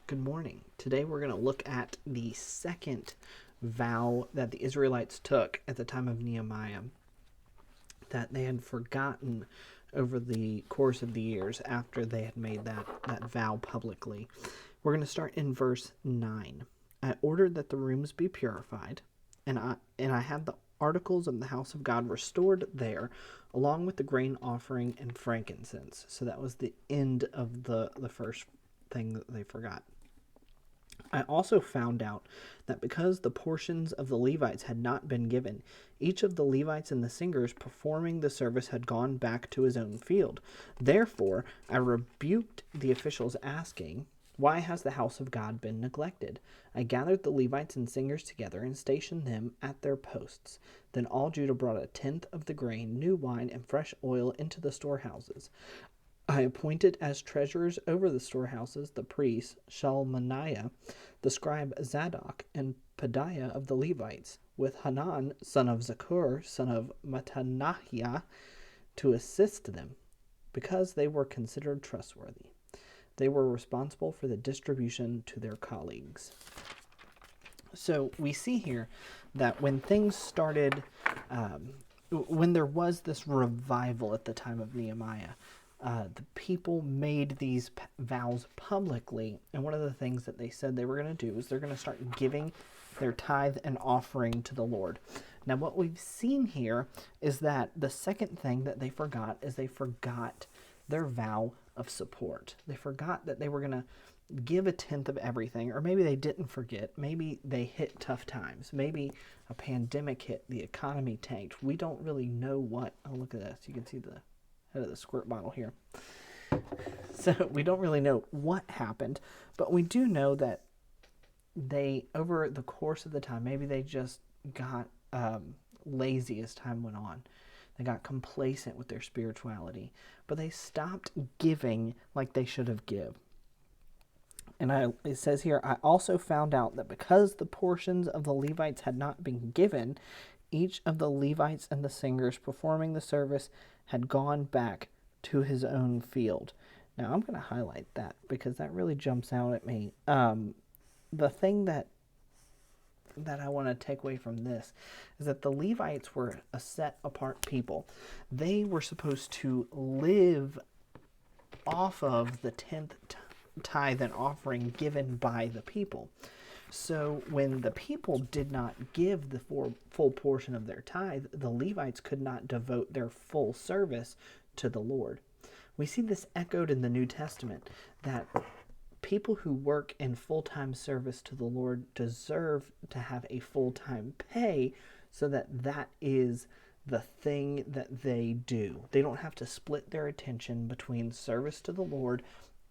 Good morning. Today we're going to look at the second vow that the Israelites took at the time of Nehemiah that they had forgotten over the course of the years after they had made that vow publicly. We're going to start in verse 9. I ordered that the rooms be purified, and I had the articles of the house of God restored there, along with the grain offering and frankincense. So that was the end of the first thing that they forgot. I also found out that because the portions of the Levites had not been given, each of the Levites and the singers performing the service had gone back to his own field. Therefore, I rebuked the officials, asking, "Why has the house of God been neglected?" I gathered the Levites and singers together and stationed them at their posts. Then all Judah brought a tenth of the grain, new wine, and fresh oil into the storehouses. I appointed as treasurers over the storehouses the priests Shalmaniah, the scribe Zadok, and Pedaiah of the Levites, with Hanan, son of Zakur, son of Mattaniah, to assist them, because they were considered trustworthy. They were responsible for the distribution to their colleagues. So we see here that when things started, when there was this revival at the time of Nehemiah, the people made these vows publicly, and one of the things that they said they were going to do is they're going to start giving their tithe and offering to the Lord. Now, what we've seen here is that the second thing that they forgot is they forgot their vow of support. They forgot that they were going to give a tenth of everything, or maybe they didn't forget. Maybe they hit tough times. Maybe a pandemic hit, the economy tanked. We don't really know what. Oh, look at this. You can see the head of the squirt bottle here. So we don't really know what happened, but we do know that they, over the course of the time, maybe they just got lazy as time went on. They got complacent with their spirituality, but they stopped giving like they should have given. And it says here, I also found out that because the portions of the Levites had not been given, each of the Levites and the singers performing the service had gone back to his own field. Now, I'm going to highlight that because that really jumps out at me. The thing that I want to take away from this is that the Levites were a set apart people. They were supposed to live off of the 10th tithe and offering given by the people. So when the people did not give the full portion of their tithe, the Levites could not devote their full service to the Lord. We see this echoed in the New Testament, that people who work in full-time service to the Lord deserve to have a full-time pay, so that is the thing that they do. They don't have to split their attention between service to the Lord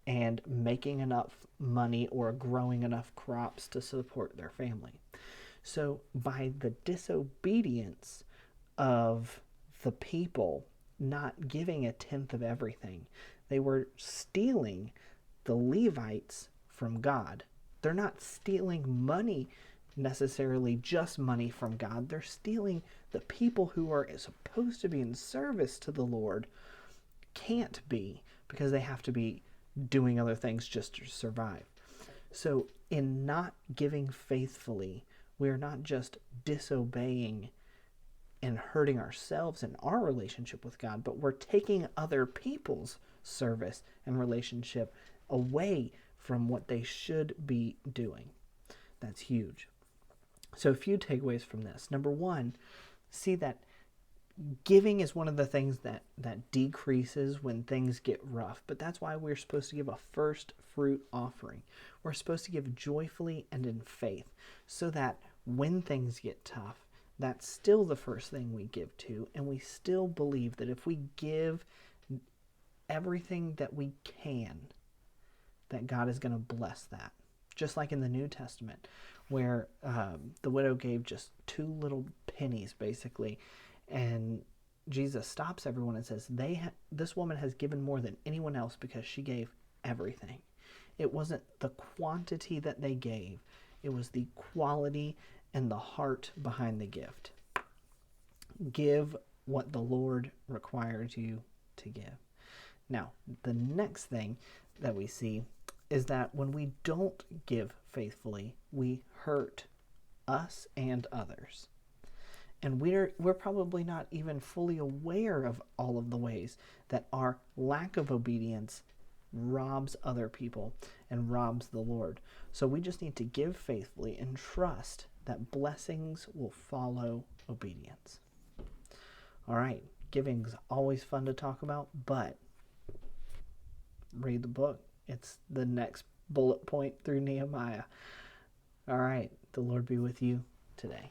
and making enough money or growing enough crops to support their family. So by the disobedience of the people not giving a tenth of everything, they were stealing the Levites from God. They're not stealing money necessarily, just money from God. They're stealing the people who are supposed to be in service to the Lord, can't be, because they have to be doing other things just to survive. So in not giving faithfully, we are not just disobeying and hurting ourselves in our relationship with God, but we're taking other people's service and relationship away from what they should be doing. That's huge. So a few takeaways from this. Number one, see that giving is one of the things that decreases when things get rough, but that's why we're supposed to give a first fruit offering. We're supposed to give joyfully and in faith, so that when things get tough, that's still the first thing we give to, and we still believe that if we give everything that we can, that God is going to bless that. Just like in the New Testament, where the widow gave just 2 little pennies, basically, and Jesus stops everyone and says, this woman has given more than anyone else because she gave everything. It wasn't the quantity that they gave. It was the quality and the heart behind the gift. Give what the Lord requires you to give. Now, the next thing that we see is that when we don't give faithfully, we hurt us and others. And we're probably not even fully aware of all of the ways that our lack of obedience robs other people and robs the Lord. So we just need to give faithfully and trust that blessings will follow obedience. All right, giving's always fun to talk about, but read the book. It's the next bullet point through Nehemiah. All right, the Lord be with you today.